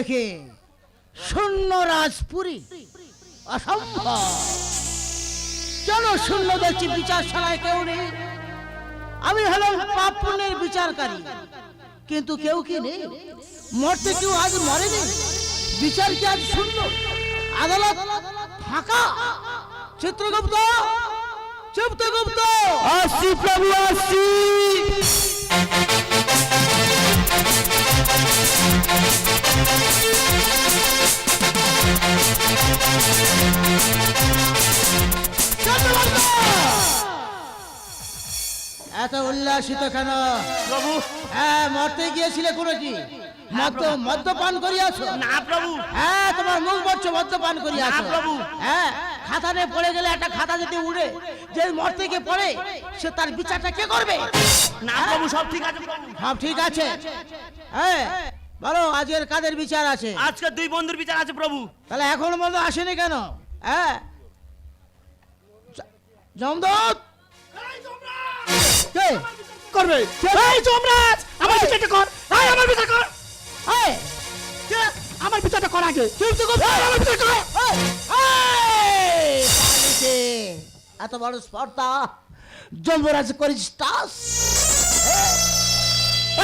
দেখে শূন্য রাজপুরী অসম্ভব। কেন শূন্য দেখছি, বিচারশালায় কেউ নেই। আমি হলাম পাপ পুণ্যের বিচারকারী, কিন্তু কেউ কি নেই। মরতে কেউ আজ মরেনি, বিচার কি আজ শূন্য, আদালত ফাঁকা। চিত্রগুপ্ত, চিত্রগুপ্ত, আসছি প্রভু আসছি। এত উল্লাসিত কেন প্রভু? হ্যাঁ, মরতে গিয়েছিলে কোনো কি মদ্যপান করিয়াছ? না প্রভু। হ্যাঁ, তোমার মুখ বলছো মদ্যপান করিয়াছ। না প্রভু। হ্যাঁ, খাতা নিয়ে পড়ে গেলে একটা খাতা যদি উড়ে, যে মরতে গিয়ে পড়ে সে তার বিচারটা কে করবে? না প্রভু, সব ঠিক আছে প্রভু। সব ঠিক আছে। হ্যাঁ, বলো আজকের কাদের বিচার আছে? আজকে দুই বন্ধুর বিচার আছে প্রভু। তাহলে এখনো মতো আসেনি কেন? হ্যাঁ, জমদূত কে করবে? এই যমরাজ, আমার বিচারটা কর। এই আমার বিচার কর। এই, কে? আমার বিচারটা কর আগে। চিত্রগুপ্ত, আমার বিচার কর। এই, পালিছে। এত বড় স্পর্ধা, যমরাজ করিস টাস।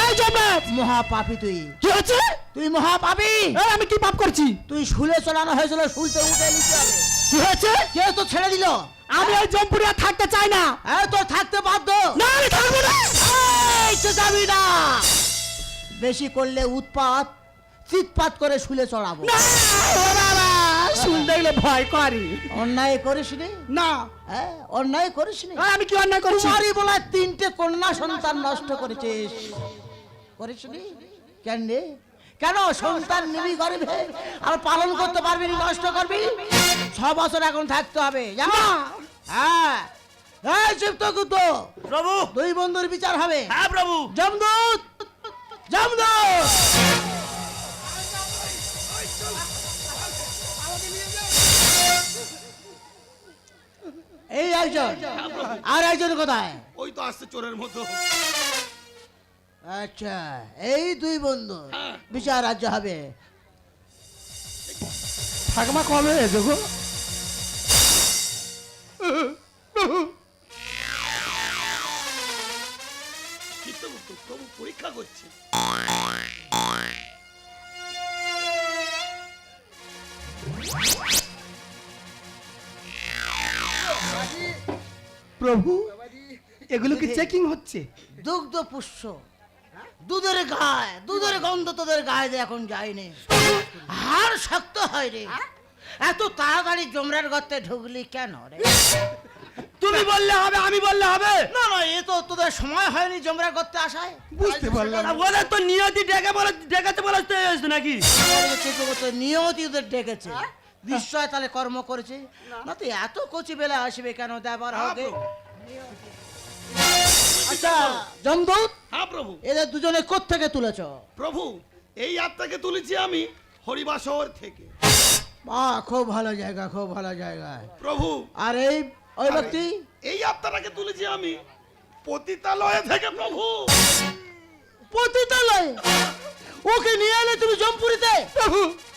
এই যমরাজ, মহাপাপী তুই, কি হচ্ছে? তুই মহাপাপী। এই আমি কি পাপ করছি? তুই শুলে চড়ানো হয়েছিল, শুলতে উঠে নিতে হবে। কি হয়েছে? কে তো ছেড়ে দিল? আমি এই জমপুরে আর থাকতে চাই না। এই তো থাকতে বাধ্য। না আমি থাকবো না। এই তো যাবি না, বেশি করলে উৎপাত, চিৎপাত করে শুলে চড়াবো। না ও বাবা, শুনতে গেলে ভয় করি। অন্যায় করিসনি? না। হ্যাঁ, অন্যায় করিসনি। এই আমি কি অন্যায় করেছি? তোমারই বলা 3টে কন্যা সন্তান নষ্ট করেছিস, করিসনি? কেন রে? কেন সন্তান নিবি গর্ভে আর পালন করতে পারবি না, নষ্ট করবি? 6 বছর এখন থাকতে হবে, জানো? হ্যাঁ, এই চিত্রগুপ্ত, প্রভু। দুই বন্ধুর বিচার হবে। হ্যাঁ প্রভু। জমদূত, জমদূত, এই একজন, আর একজন কোথায়? ওই তো আসছে চোরের মতো। আচ্ছা, এই দুই বন্ধু বিচার রাজ্য হবে। ঠাকুমা কবে দেখো? চিত্রগুপ্ত প্রভু পরীক্ষা করছে। প্রভু, এগুলো কি চেকিং হচ্ছে? দুগ্ধ পুষ্য, দুধের গায়ে, দুধের গন্ধ তোদের গায়ে দিয়ে এখন যায়নি। হাড় শক্ত হয় রে। এত তাড়াতাড়ি জমরার গর্তে ঢুকলি কেন রে? তুমি বললে হবে, আমি বললে হবে? না না, এ তো তোদের সময় হয়নি জমরার গর্তে আসায়। বুঝতে পারলাম। ওদের তো নিয়তি ডেকেতে বলেছে নাকি? নিয়তি ওদের ডেকেছে, নিশ্চয় তাহলে কর্ম করেছে, না তো এত কচি বেলা আসবে কেন দেবার হবে? আচ্ছা জমদূত, হ্যাঁ প্রভু। এদের দুজনে কোত্থেকে তুলেছ? প্রভু, এই আত্মাকে তুলেছি আমি হরিবাসর থেকে। বাহ, খুব ভালো জায়গা, খুব ভালো জায়গা। প্রভু, আর এই ওই ব্যক্তি? এই আত্মাটাকে তুলেছি আমি পতিতালয় থেকে। প্রভু, পতিতালয়? ওকে নিয়ে এলে তুমি জমপুরিতে?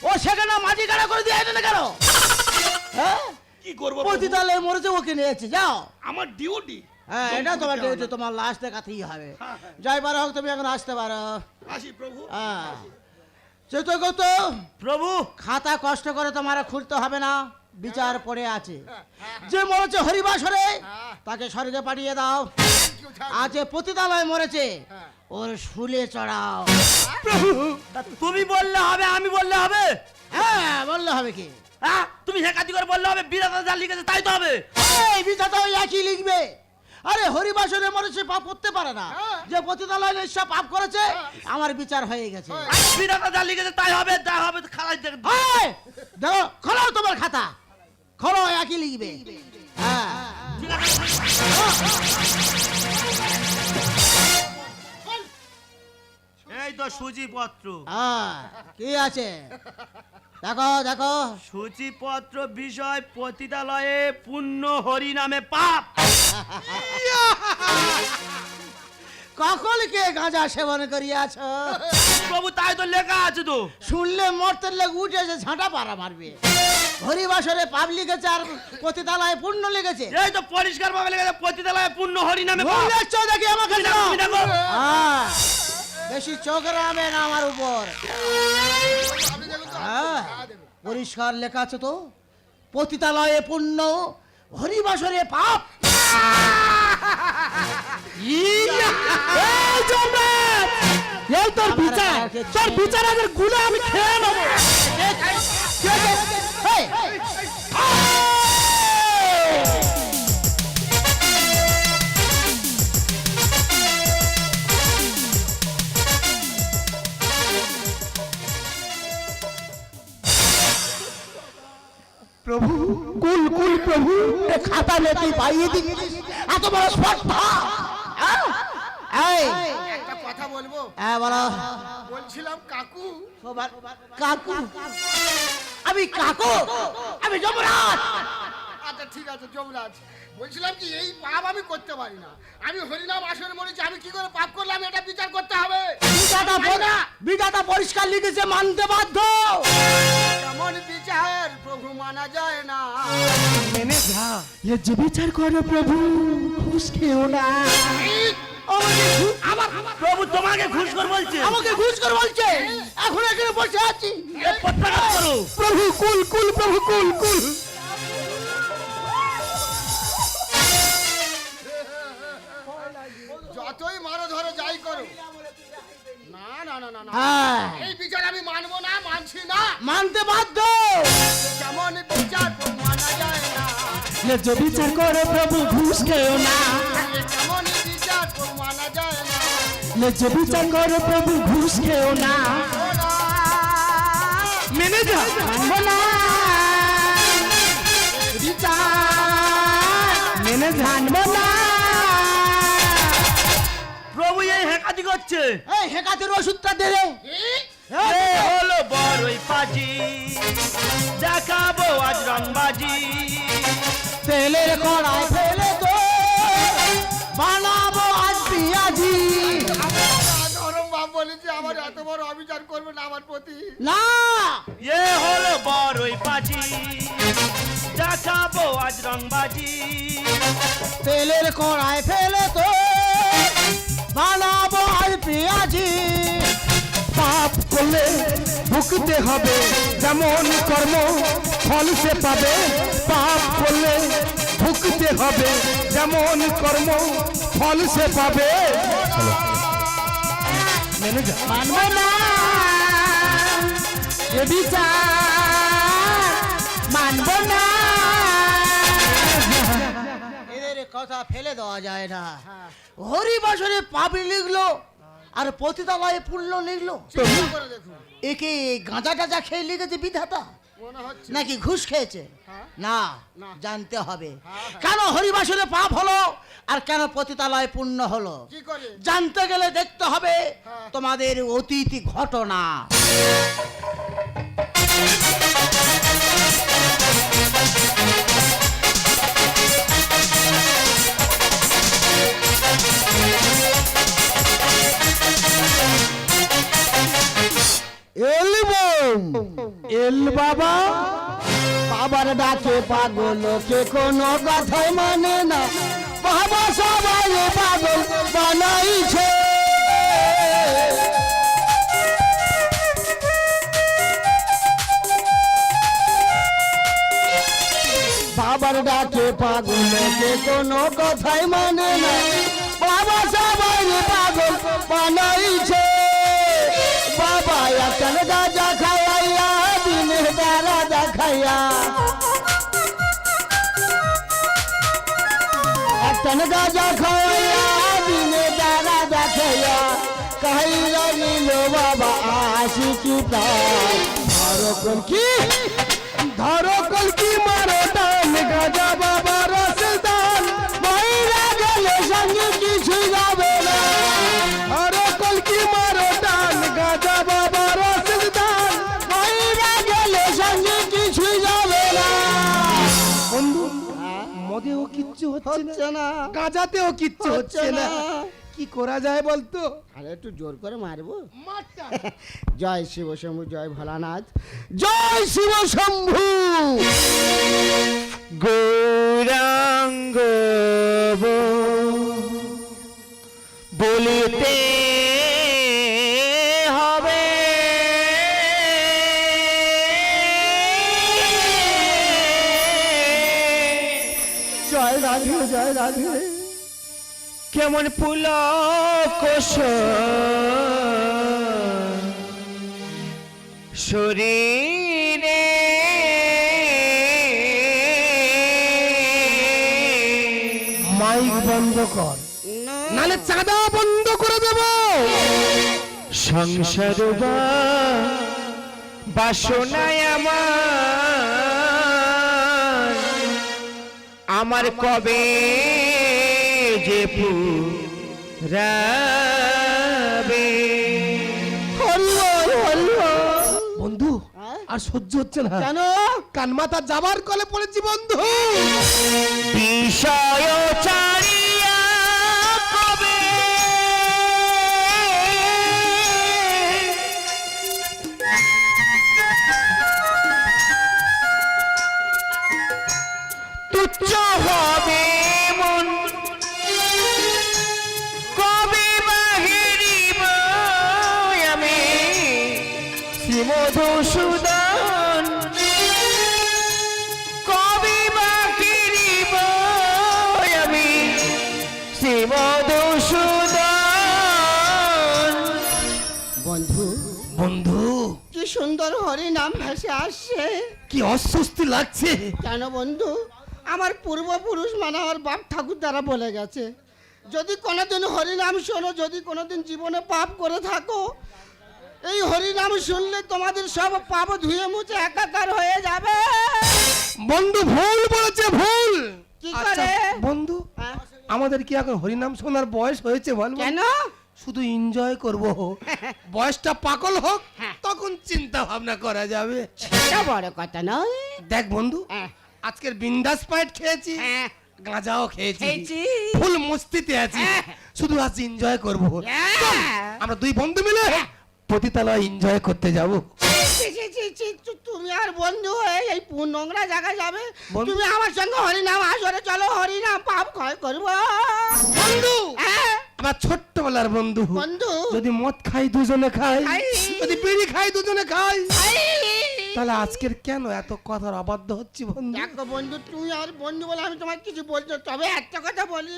ও সেখানে মাটি কাটা করে দিয়ে না কেন? হ্যাঁ, কি করবো প্রভু? পতিতালয়ে মরেছে, ওকে নিয়েছে, যাও। আমার ডিউটি। হ্যাঁ, এটা তোমার ডিউটি, তোমার লাশ দেখাতেই হবে। যাই পারো হোক, তুমি এখন আসতে পারো। আসি প্রভু। হ্যাঁ, চিত্রগুপ্ত, প্রভু, খাতা কষ্ট করে তোমার খুলতে হবে না, বিচার পড়ে আছে। যে মরেছে হরিবাসরে তাকে স্বর্গে পাঠিয়ে দাও, আজ যে পতিতালয় মরেছে ওর শুলে চড়াও। প্রভু, তুমি বললে হবে, আমি বললে হবে? হ্যাঁ, বললে হবে কি? হ্যাঁ, তুমি হেকাতি করে বললে হবে, বিধাতা যা লিখেছে তাই তো হবে। এই বিধাতা ওই একই লিখবে। আরে হরিবাসরে মরেছে, পাপ করতে পারে না। যে পতিতালয় নিশ্চয় পাপ করেছে, আমার বিচার হয়ে গেছে। বিধাতা যা লিখেছে তাই হবে, যা হবে খালাই দেখ। এই, দেখো, খোলো তোমার খাতা, খোলো, একই লিখবে। হ্যাঁ, ঠিক আছে। এই তো সূচিপত্র। হ্যাঁ, কি আছে দেখো, দেখো। সূচিপত্র বিষয় পতিতালয়ে পুণ্য হরি নামে পাপ। কাকলকে গাঁজা সেবন করিয়াছ। প্রভু তাই তো লেখা আছে তো। শুনলে মর্তের লোক উঠে এসে ঝাঁটা পাড়া মারবে। হরিবাসরে পাপ লিখেছে আর পতিতালয়ে পুণ্য লিখেছে। এই তো পরিষ্কার ভাবে লেখা আছে, পতিতালয়ে পূর্ণ হরি নামে পাপ। ভুল দেখছো দেখি আমাকে তুমি দেখো, তুমি দেখো। হ্যাঁ, বেশি চোখ রাখবে না আমার উপর। হ্যাঁ, পরিষ্কার লেখা আছে তো, পতিতালয়ে পুণ্য হরিবাসরে পাপ। এই যমরাজ, এই তোর বিচার, তোর বিচার আগের গুলো আমি খেয়ে নেবো। এই, প্রভু কুল কুল প্রভু, এ খাতা নেতি পাইয়ে দি এত বড় স্পর্ধা। এই, একটা কথা বলবো, হ্যাঁ বলো। বলছিলাম কাকু, কাকু? আমি কাকু? আমি যমরাজ। আচ্ছা ঠিক আছে যমরাজ, বলছিলাম কি এই পাপ আমি করতে পারি না। আমি হরিনাম আসরে মরেছি, আমি কি করে পাপ করলাম এটা বিচার করতে হবে। বিধাতা পরিষ্কার লিখেছে, মানতে বাধ্য। কেমন বিচার প্রভু মানা যায় না। মেনে যা, এ যে বিচার করে প্রভু ঘুষ খেও না। আমার প্রভু তোমাকে ঘুষ কর বলছে। আমাকে ঘুষ করে বলছে, এখন এখানে বসে আছি। এ প্রত্যাঘাত করো। প্রভু কুল কুল, প্রভু কুল কুল। যতই মারো ধরো যাই করো, না না না না না, হ্যাঁ, এই বিচার আমি মানবো না, মানছি না। মানতে বাধ্য। কেমন বিচার প্রভু মানা যায় না। এ যে বিচার করে প্রভু ঘুষ খেও না। কেমন বিচার প্রভু মানা যায় না। এ যে বিচার করে প্রভু ঘুষ খেও না। ওরা মেনে যা, মানবো না বিচার, মেনে জানবো না। প্রভু এই হেকাতি করছে। এই হেকাতের ওষুধটা দে রে। এ হলো বড়ই পাজি, দেখাবো আজ রংবাজি। তেলের কড়াই ফেলে তো বানাবো আজ পিয়াজি। ধরম বাপ বলেছে আমার এত বড় অবিচার করবে না আমার প্রতি। না, এ হলো বড়ই পাজি, দেখাবো আজ রংবাজি। তেলের কড়াই ফেলে তো বানাবো আজ পিয়াজি। পাপ করলে ভুগতে হবে, যেমন কর্ম ফল সে পাবে। পাপ করলে ভুগতে হবে, যেমন কর্ম ফল সে পাবে। মানব না এ বিচার, মানব না। এদের কথা ফেলে দেওয়া যায় না। হরিবাসরে পাপি লিখলো আর পতিতালয়ে পুণ্য লিখলো। চিন্তা করে দেখুন, একে গাঁজা টাজা খেয়ে লিখেছে বিধাতা, মনে হচ্ছে নাকি ঘুষ খেয়েছে? হ্যাঁ। না, না। জানতে হবে হ্যাঁ। কেন হরিবাসরে পাপ হলো আর কেন পতিতালয়ে পুণ্য হলো। কি করে। জানতে গেলে দেখতে হবে হ্যাঁ। তোমাদের অতীত ঘটনা। এল বাবা, বাবার ডাকে পাগল কে কোনো কথাই মানে না। বাবা সবাই পাগল বানাইছে। বাবার ডাকে পাগল কে কোনো কথাই মানে না। বাবা সবাই পাগল বানাইছে। বাবা একটা গাঁজা খাওয়াইয়া দিনের বেলা দেখাইয়া, একটা গাঁজা খাওয়াইয়া দিনের বেলা দেখাইয়া কাহিলা নিল বাবা আশিকি প্রাণ। ধরো কলকি, ধরো কলকি মারো টান, গাঁজা বাবা রসদান, মহিলা গেলে সঙ্গে কিছু যাবে না। ধরো কলকি মারো টান, গাঁজা বাবা রসদান, মহিলা গেলে সঙ্গে কিছু যাবে না। বন্ধু মদেও কিচ্ছু হচ্ছে না, গাঁজাতেও কিচ্ছু হচ্ছে না। কি করা যায় বলতো? আরে একটু জোর করে মারবো। মারটা। জয় শিব শম্ভু, জয় ভোলানাথ, জয় শিব শম্ভু। গৌরাঙ্গ বলিতে হবে জয় রাধে, জয় রাধে। কেমন পুলক শরীরে মাইক বন্ধ কর, নালে চাঁদা বন্ধ করে দেব। সংসার বাসনায় আমার কবে যে পুরাবে। বন্ধু আর সহ্য হচ্ছে না। কেন? কান মাথা যাবার কলে পড়েছি বন্ধু। বিষয় চারিয়া কবে তুচ্ছ হবে মন, কবে বাহিরিব আমি শ্রী মধুসূদন, কবে বাহিরিব আমি শ্রী মধুসূদন। বন্ধু, বন্ধু কি সুন্দর হরি নাম ভেসে আসছে। কি অস্বস্তি লাগছে। কেন বন্ধু? আমার পূর্বপুরুষ মানে আমার বাপ ঠাকুর দ্বারা বলে গেছে, যদি কোনোদিন হরিনাম শোনো, যদি কোনোদিন জীবনে পাপ করে থাকো, এই হরিনাম শুনলে তোমাদের সব পাপ ধুয়ে মুছে একাকার হয়ে যাবে। বন্ধু ভুল বলেছে, ভুল। কি আচ্ছা, করে? বন্ধু হ্যাঁ? আমাদের কি এখন হরিনাম শোনার বয়স হয়েছে বল? কেন? শুধু এনজয় করব, বয়সটা পাকল হোক হ্যাঁ। তখন চিন্তা ভাবনা করা যাবে। এটা বড় কথা নয়। দেখ বন্ধু, হ্যাঁ। আজকের বিন্দাস পাইট খেয়েছি, হ্যাঁ। গাঁজাও খেয়েছি, খেয়েছি। ফুল মস্তিতে আছি, হ্যাঁ। শুধু আজ এনজয় করব। হ্যাঁ। চল, আমরা দুই বন্ধু মিলে পতিতালয় এনজয় করতে যাব। তুমি আর বন্ধু হয়ে এই নোংরা জায়গায় যাবে? বন্ধু- তুমি আমার সঙ্গে হরিনাম আসরে চলো, হরিনাম পাপ ক্ষয় করবো। বন্ধু হ্যাঁ? আমার ছোট্টবেলার বন্ধু, বন্ধু। যদি মদ খাই দুজনে খাই, খাই। যদি বিড়ি খাই দুজনে খাই, আই! তাহলে আজকের কেন এত কথার অবাধ্য হচ্ছে বন্ধু? দেখো বন্ধু, তুমি আমার বন্ধু বলে আমি তোমার কিছু বলছো, তবে একটা কথা বলি,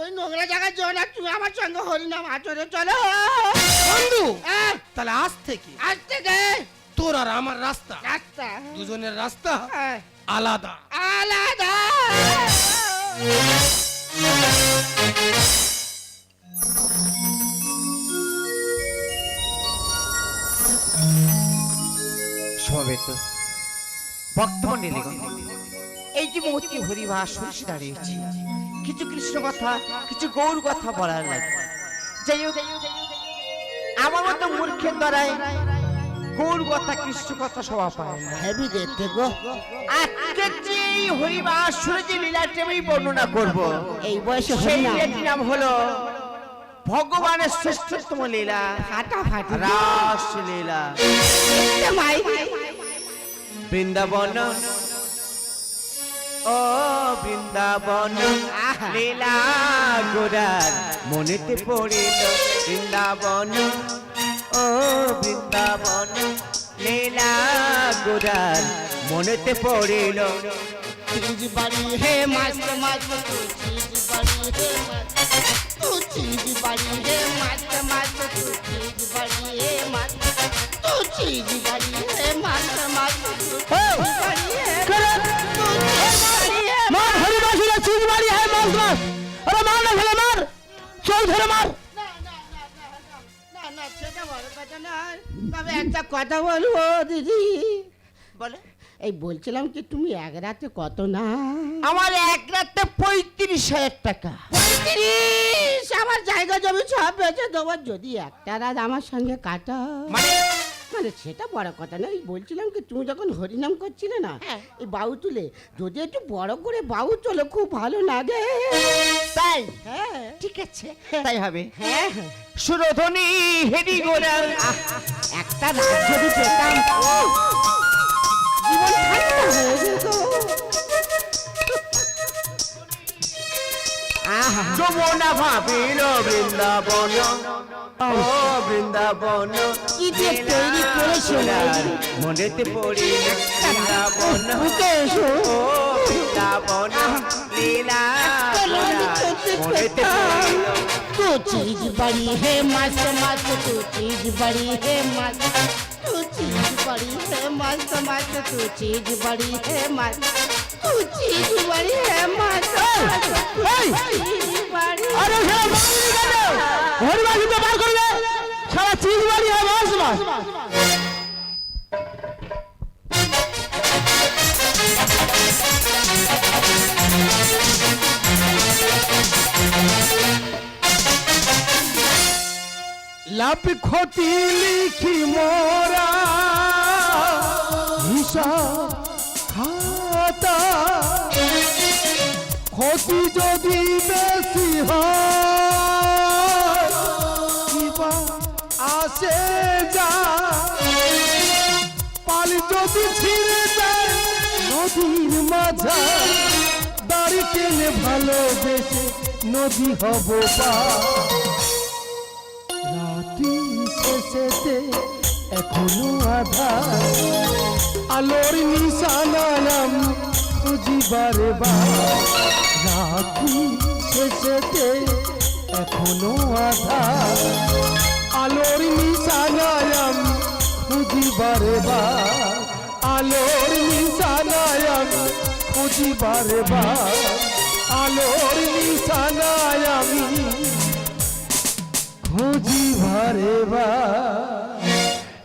ওই নোংরা জায়গায় যাও না, তুমি আমার সঙ্গে হরিনাম আচরে চলো। বন্ধু হ্যাঁ, তাহলে আজ থেকে আজ থেকে তোর আর আমার রাস্তা, একটা দুজনের রাস্তা হ্যাঁ, আলাদা। আলাদা। সমবেত ভক্তমণ্ডলীগণ, এই যে মুহূর্তে হরিবাস শুনছি দাঁড়িয়েছি, কিছু কৃষ্ণ কথা, কিছু গৌর কথা বলার লাগে। যাই হোক, আমার মতো মূর্খের দ্বারাই গৌর কথা, কৃষ্ণ কথা সভা পায় না। হেভি দেখতে গো। আজকে যে এই হরিবাস শুনে যে লীলাটি আমি বর্ণনা করব, এই বয়সে সেই হরিনাম লীলাটির নাম হলো ভগবানের শ্রেষ্ঠতম লীলা, ফাটাফাটি রাস লীলা। মাই বৃন্দাবন, ও বৃন্দাবন, আহা। লীলা গোরার মনেতে পড়িল। বৃন্দাবন, ও বৃন্দাবন, লীলা গোরার মনেতে পড়িল। चीज बड़ी है मस्त मस्त, तू चीज बड़ी है मस्त, तू चीज बड़ी है मस्त मस्त, तू चीज बड़ी है मस्त, तू चीज बड़ी है मस्त मस्त, तू चीज बड़ी है, तू चीज बड़ी है। মার হরিবাসীরা চিজ মারি হয় মাছ মাছ। আরে মার না ফেলে মার, চল ধরে মার। না না না না না না, সেটা বড় কথা না। তবে একটা কথা বলবো দিদি, বলে এই বলছিলাম কি তুমি এক রাতে কত না? আমার এক রাতে 35,000 টাকা। 35! আমার জায়গা জমি সব বেঁচে দেবো যদি একটা রাত আমার সঙ্গে কাটা। মানে মানে সেটা বড় কথা না, এই বলছিলাম কি তুমি যখন হরিনাম করছিলে না এই বাউ তুলে যদি একটু বড় করে বাউ চলো খুব ভালো লাগে। তাই হ্যাঁ ঠিক আছে, তাই হবে। হ্যাঁ সুরধ্বনি হেরি গোড়াল। একটা রাত যদি পেতাম জীবন ঠান্ডা হয়ে যেত। আহা যমুনা ভাবিল বৃন্দাবন, ও বৃন্দাবন কি দিয়ে তৈরি করেছো মনেতে পড়িল বৃন্দাবন, বুকে এসো। ও বৃন্দাবন লীলা মনেতে পড়িল। तू चीज बड़ी है मस्त मस्त, तू चीज बड़ी है मस्त, तू चीज बड़ी है मस्त मस्त, तू चीज बड़ी है मस्त, तू चीज बड़ी है मस्त, चीज बड़ी। আরে সারা বাঙালি গেল হরিবাসী তো বার করবে সারা চিজ বাড়ি হয় বাস বাস। লাভ ক্ষতি লিখি মোরা হিসাব খাতা, ক্ষতি যদি বেশি হয় কিবা আসে যা, পাল যদি ছিঁড়ে যায় নদীর মাঝা, দাড়ি টেনে ভালোবেসে নদী হব পা। রাতি শেষেতে এখনো আধার, আলোর নিশানাম খুঁজিবারে বার। রাতি শেষেতে এখনো আধার, আলোর নিশানাম খুঁজিবারে বার। আলোর নিশানাম খুঁজিবারে বার। আলোর নিশানায় আমি খুঁজি ভারে বা।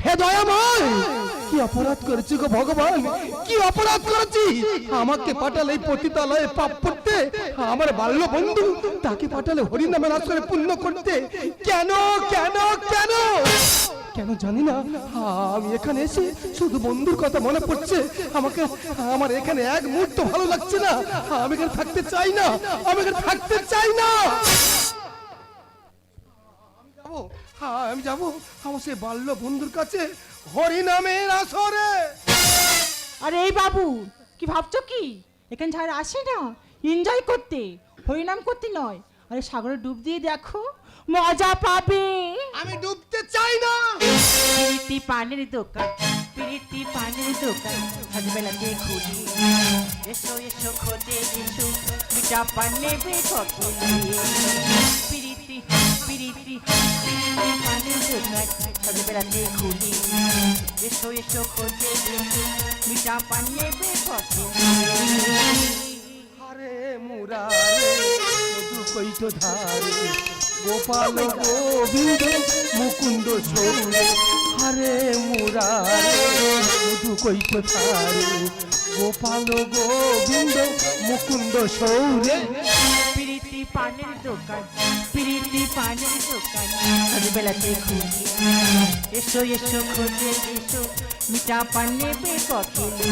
হে দয়াময়, কি অপরাধ করেছি গো ভগবান, কি অপরাধ করেছি? আমাকে পাঠালে এই পতিতালয়ে পাপ করতে, আমার বাল্য বন্ধু তাকে পাঠালে হরিনামের আসরে পুণ্য করতে। কেন কেন কেন কেন জানি না, আমি এখানে এসে শুধু বন্ধুর কথা মনে পড়ছে। আমার এখানে এক মুহূর্ত ভালো লাগছে না। আমি এখানে থাকতে চাই না, আমি এখানে থাকতে চাই না। আমি যাব আমার সেই বাল্য বন্ধুর কাছে হরিনামের আসরে। আরে এই বাবু কি ভাবছো কি, এখানে যারা আসে না এনজয় করতে, হরিনাম করতে নয়। আরে সাগরে ডুব দিয়ে দেখো, মজা পাবে। আমি ডুবতে চাই না। প্রীতি পানের দোকান, প্রীতি পানের দোকান, সন্ধ্যাবেলাতে খুলি। এসো এসো খোঁজে এসো, মিঠা পান নেবে কখনো। প্রীতি প্রীতি পানের দোকান, সন্ধ্যাবেলাতে খুলি। এসো এসো খোঁজে এসো, মিঠা পান নেবে কখনো। আরে মুরারে মধু কৈত ধারে, গোপাল গোবিন্দ মুকুন্দ সৌরে। আরে মুরারে মধু কৈত ধারে, গোপাল গোবিন্দ মুকুন্দ সৌরে। প্রীতি পানের দোকান, প্রীতি পানের দোকান, সন্ধ্যাবেলাতে খুলি। এসো এসো খোঁজে এসো, মিঠা পান নেবে কখনো।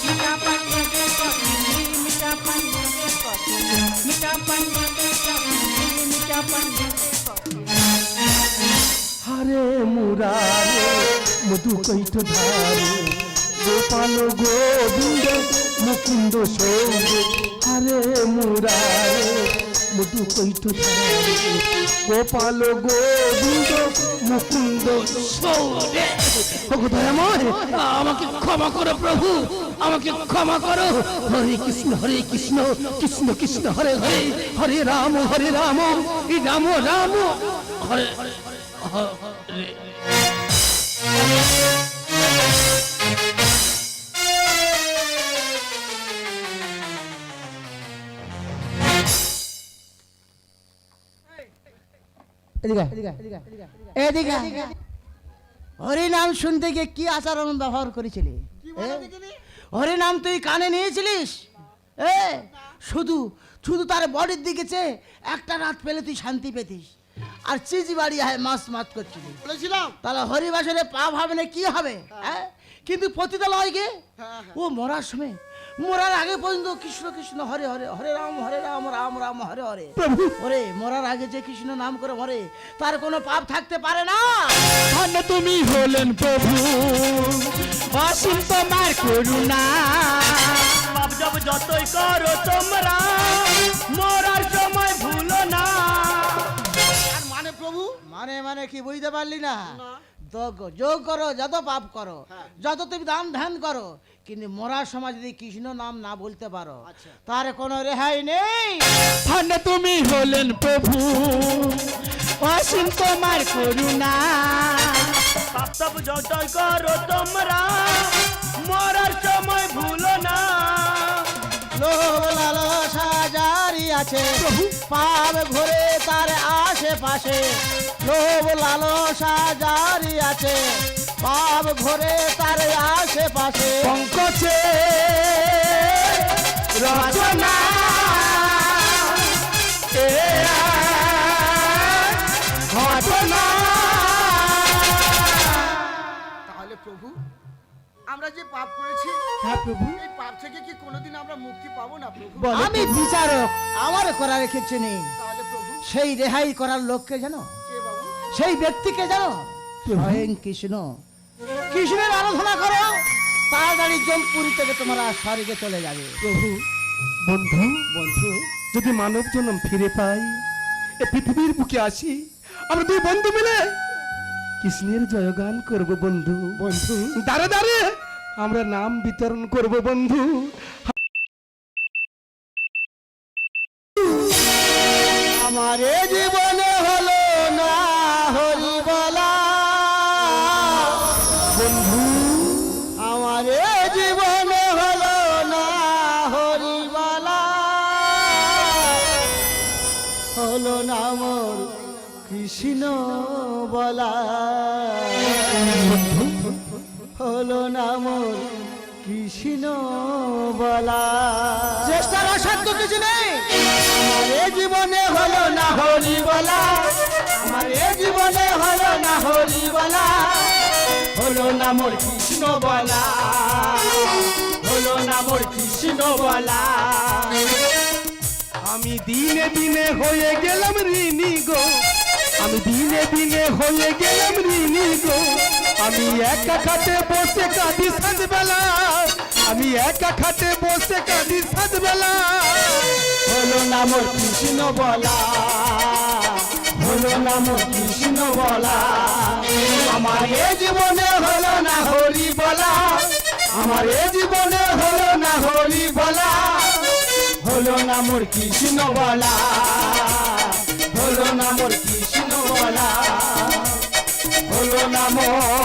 মিঠা পান নেবে কখনো, মিঠা পান নেবে কখনো, মিঠা পান নেবে কখনো, মিঠা পান নেবে কখনো। আরে মুরারে মধু কৈত ধারে, গোপাল গোবিন্দ মুকুন্দ সৌরে। আরে মুরারে মধু কৈত ধারে, গোপাল গোবিন্দ মুকুন্দ সৌরে। ওগো দয়াময়, আমাকে ক্ষমা করো প্রভু, আমাকে ক্ষমা করো। হরে কৃষ্ণ কৃষ্ণ কৃষ্ণ হরে হরে, হরে রাম রাম রাম হরে হরে। এদিকে হরিনাম শুনতে গিয়ে কি আচরণ ব্যবহার করেছিলি? হরিনাম তুই কানে নিয়েছিলিস? শুধু শুধু তার বডির দিকে চেয়ে একটা রাত পেলে তুই শান্তি পেতিস। আর চিজি বাড়ি আয় মাছ মাছ করছিলি বলেছিলাম তাহলে হরিবাসরে পাপ হবে না কি হবে হ্যাঁ কিন্তু পতিতালয় গে ও মরার সময় মরার আগে পর্যন্ত কৃষ্ণ কৃষ্ণ হরে হরে হরে রাম রাম রাম হরে হরে ওরে মরার আগে যে কৃষ্ণ নাম করে মরে তার কোনো পাপ থাকতে পারে না। ধন্য তুমি হলেন প্রভু, অসীম তোমার করুণা। পাপ জব যতই করো তোমরা, মরার সময় ভুলো না। আর মানে প্রভু মানে মানে কি বুঝতে পারলি না? যোগ করো, যত পাপ করো, যত তুমি দান ধ্যান করো, কিন্তু মরার সময় যদি কৃষ্ণ নাম না বলতে পারো তার কোনো রেহাই নেই। ধন্য তুমি হলেন প্রভু, অসীম তোমার করুণা। পাপ তব যতই করো তোমরা, মরার সময় ভুলো না। লোভ লালসা জারি আছে, পাপ ঘুরে তার আশেপাশে। লোভ লালসা জারি আছে, পাপ ঘুরে তার আশেপাশে। পঙ্কজে রচনা এ ঘটনা। তাহলে প্রভু আমরা যে পাপ করেছি হ্যাঁ প্রভু, এই পাপ থেকে কি কোনোদিন আমরা মুক্তি পাবো না প্রভু? আমি বিচারক, আমার করার কিছু নেই। তাহলে প্রভু সেই রেহাই করার লোককে জানো, কে বাবু? সেই ব্যক্তিকে জানো, স্বয়ং কৃষ্ণ। কৃষ্ণের আরাধনা করো, তাড়াতাড়ি জমপুরি থেকে তোমরা স্বর্গে চলে যাবে। প্রভু বন্ধু বন্ধু যদি মানব জন্ম ফিরে পাই, এ পৃথিবীর বুকে আসি, আমরা দুই বন্ধু মিলে কৃষ্ণের জয়গান করব বন্ধু। বন্ধু দাঁড়ে দাঁড়ে আমরা নাম বিতরণ করব বন্ধু। আমার এ জীবনে হলো না হরি বলা বন্ধু আমার এ জীবনে হলো না হরি বলা, হলো না মোর কৃষ্ণ বলা, হলো না মোর কৃষ্ণ বলা। চেষ্টার অসাধ্য কিছু নেই। আমার এ জীবনে হলো না হরি বলা, আমার এ জীবনে হলো না হরি বলা, হলো না মোর কৃষ্ণ বলা, হলো না মোর কৃষ্ণ বলা। আমি দিনে দিনে হয়ে গেলাম ঋণী গো, আমি দিনে দিনে হয়ে গেলাম ঋণী গো। আমি একা খাটে বসে কাঁদি সাজবেলা, আমি একা খাটে বসে কাঁদি সাজবেলা। হলো না মোর কৃষ্ণ বলা, হলো না মোর কৃষ্ণ বলা। আমার এ জীবনে হলো না হরি বলা, আমার এ জীবনে হলো না হরি বলা, হলো না মোর কৃষ্ণ বলা, হলো না মোর কৃষ্ণ বলা, হলো না মোর